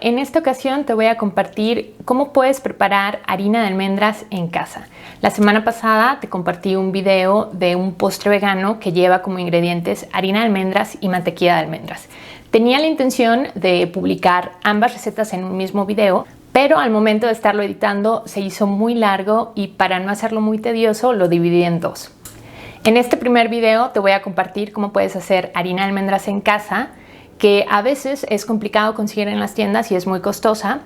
En esta ocasión te voy a compartir cómo puedes preparar harina de almendras en casa. La semana pasada te compartí un video de un postre vegano que lleva como ingredientes harina de almendras y mantequilla de almendras. Tenía la intención de publicar ambas recetas en un mismo video, pero al momento de estarlo editando se hizo muy largo y para no hacerlo muy tedioso lo dividí en dos. En este primer video te voy a compartir cómo puedes hacer harina de almendras en casa, que a veces es complicado conseguir en las tiendas y es muy costosa,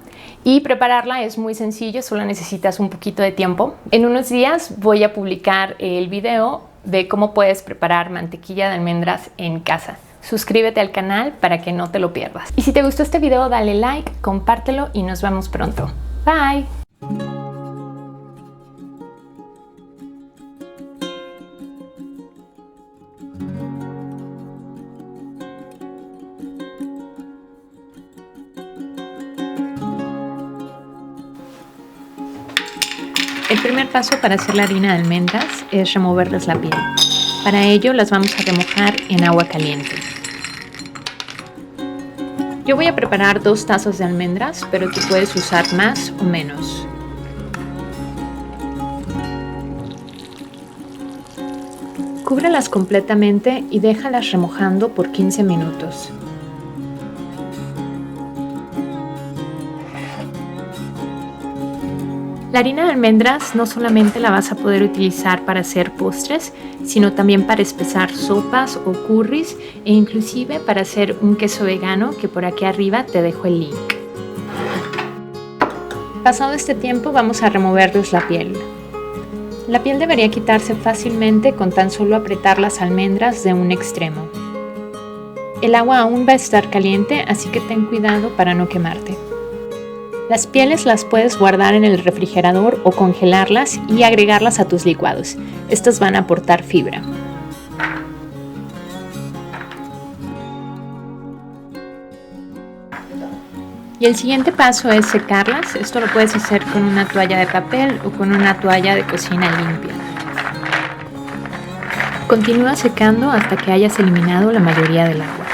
y prepararla es muy sencillo, solo necesitas un poquito de tiempo. En unos días voy a publicar el video de cómo puedes preparar mantequilla de almendras en casa. Suscríbete al canal para que no te lo pierdas. Y si te gustó este video, dale like, compártelo y nos vemos pronto. Bye. El primer paso para hacer la harina de almendras es removerles la piel. Para ello las vamos a remojar en agua caliente. Yo voy a preparar 2 tazas de almendras, pero tú puedes usar más o menos. Cúbrelas completamente y déjalas remojando por 15 minutos. La harina de almendras no solamente la vas a poder utilizar para hacer postres, sino también para espesar sopas o curries e inclusive para hacer un queso vegano, que por aquí arriba te dejo el link. Pasado este tiempo vamos a removerles la piel. La piel debería quitarse fácilmente con tan solo apretar las almendras de un extremo. El agua aún va a estar caliente, así que ten cuidado para no quemarte. Las pieles las puedes guardar en el refrigerador o congelarlas y agregarlas a tus licuados. Estas van a aportar fibra. Y el siguiente paso es secarlas. Esto lo puedes hacer con una toalla de papel o con una toalla de cocina limpia. Continúa secando hasta que hayas eliminado la mayoría del agua.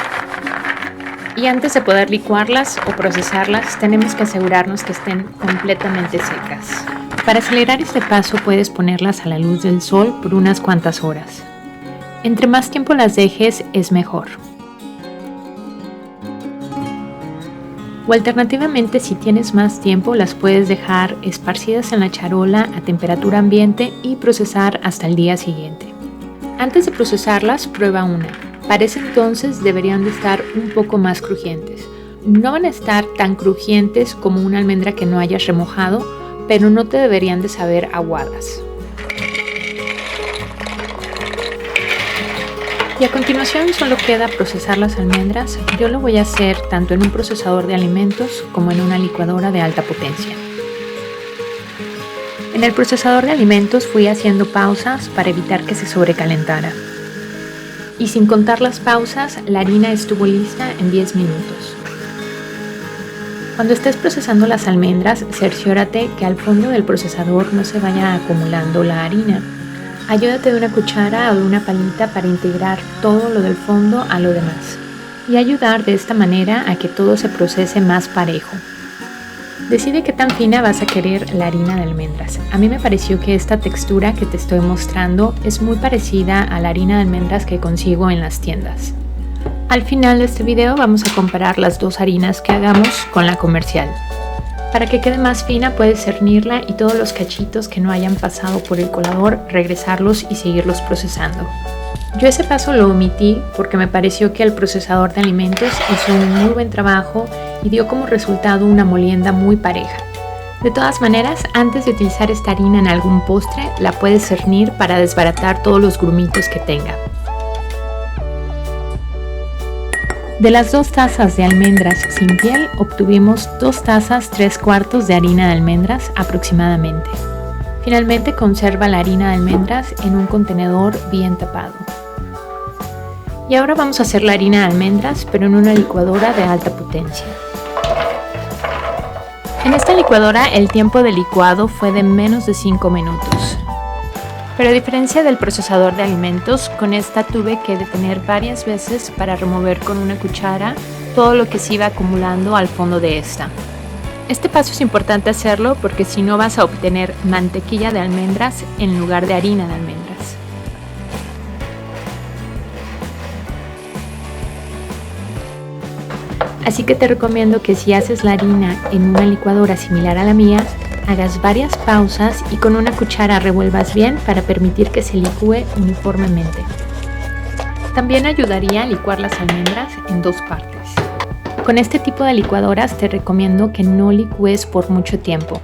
Y antes de poder licuarlas o procesarlas, tenemos que asegurarnos que estén completamente secas. Para acelerar este paso puedes ponerlas a la luz del sol por unas cuantas horas. Entre más tiempo las dejes, es mejor. O alternativamente, si tienes más tiempo, las puedes dejar esparcidas en la charola a temperatura ambiente y procesar hasta el día siguiente. Antes de procesarlas, prueba una. Para ese entonces deberían de estar un poco más crujientes. No van a estar tan crujientes como una almendra que no hayas remojado, pero no te deberían de saber aguadas. Y a continuación solo queda procesar las almendras. Yo lo voy a hacer tanto en un procesador de alimentos como en una licuadora de alta potencia. En el procesador de alimentos fui haciendo pausas para evitar que se sobrecalentara. Y sin contar las pausas, la harina estuvo lista en 10 minutos. Cuando estés procesando las almendras, cerciórate que al fondo del procesador no se vaya acumulando la harina. Ayúdate de una cuchara o de una palita para integrar todo lo del fondo a lo demás y ayudar de esta manera a que todo se procese más parejo. Decide qué tan fina vas a querer la harina de almendras. A mí me pareció que esta textura que te estoy mostrando es muy parecida a la harina de almendras que consigo en las tiendas. Al final de este video vamos a comparar las dos harinas que hagamos con la comercial. Para que quede más fina puedes cernirla y todos los cachitos que no hayan pasado por el colador, regresarlos y seguirlos procesando. Yo ese paso lo omití porque me pareció que el procesador de alimentos hizo un muy buen trabajo y dio como resultado una molienda muy pareja. De todas maneras, antes de utilizar esta harina en algún postre, la puedes cernir para desbaratar todos los grumitos que tenga. De las 2 tazas de almendras sin piel, obtuvimos 2 tazas 3/4 de harina de almendras aproximadamente. Finalmente conserva la harina de almendras en un contenedor bien tapado. Y ahora vamos a hacer la harina de almendras, pero en una licuadora de alta potencia. En esta licuadora el tiempo de licuado fue de menos de 5 minutos. Pero a diferencia del procesador de alimentos, con esta tuve que detener varias veces para remover con una cuchara todo lo que se iba acumulando al fondo de esta. Este paso es importante hacerlo porque si no vas a obtener mantequilla de almendras en lugar de harina de almendras. Así que te recomiendo que si haces la harina en una licuadora similar a la mía, hagas varias pausas y con una cuchara revuelvas bien para permitir que se licúe uniformemente. También ayudaría a licuar las almendras en 2 partes. Con este tipo de licuadoras te recomiendo que no licúes por mucho tiempo,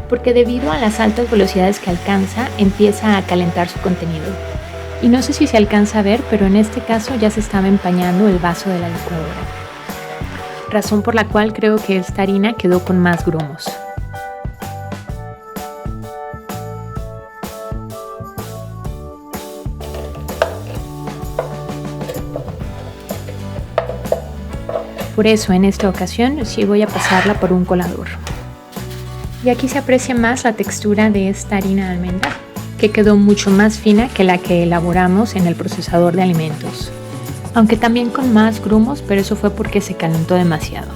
porque debido a las altas velocidades que alcanza, empieza a calentar su contenido. Y no sé si se alcanza a ver, pero en este caso ya se estaba empañando el vaso de la licuadora. Razón por la cual creo que esta harina quedó con más grumos. Por eso en esta ocasión sí voy a pasarla por un colador. Y aquí se aprecia más la textura de esta harina de almendra, que quedó mucho más fina que la que elaboramos en el procesador de alimentos. Aunque también con más grumos, pero eso fue porque se calentó demasiado.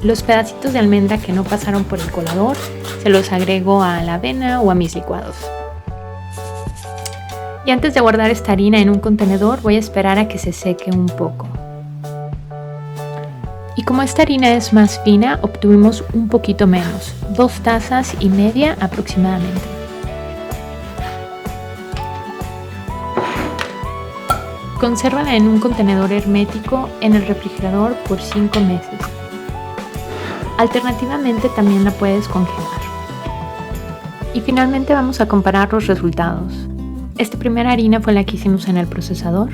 Los pedacitos de almendra que no pasaron por el colador, se los agrego a la avena o a mis licuados. Y antes de guardar esta harina en un contenedor, voy a esperar a que se seque un poco. Y como esta harina es más fina, obtuvimos un poquito menos, 2 tazas y media aproximadamente. Consérvala en un contenedor hermético en el refrigerador por 5 meses. Alternativamente también la puedes congelar. Y finalmente vamos a comparar los resultados. Esta primera harina fue la que hicimos en el procesador.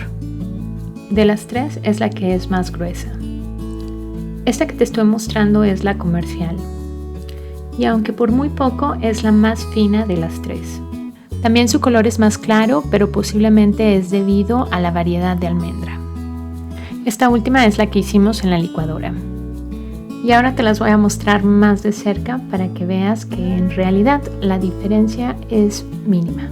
De las 3 es la que es más gruesa. Esta que te estoy mostrando es la comercial. Y aunque por muy poco es la más fina de las 3. También su color es más claro, pero posiblemente es debido a la variedad de almendra. Esta última es la que hicimos en la licuadora. Y ahora te las voy a mostrar más de cerca para que veas que en realidad la diferencia es mínima.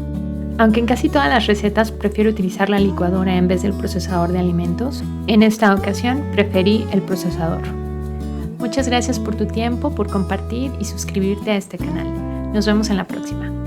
Aunque en casi todas las recetas prefiero utilizar la licuadora en vez del procesador de alimentos, en esta ocasión preferí el procesador. Muchas gracias por tu tiempo, por compartir y suscribirte a este canal. Nos vemos en la próxima.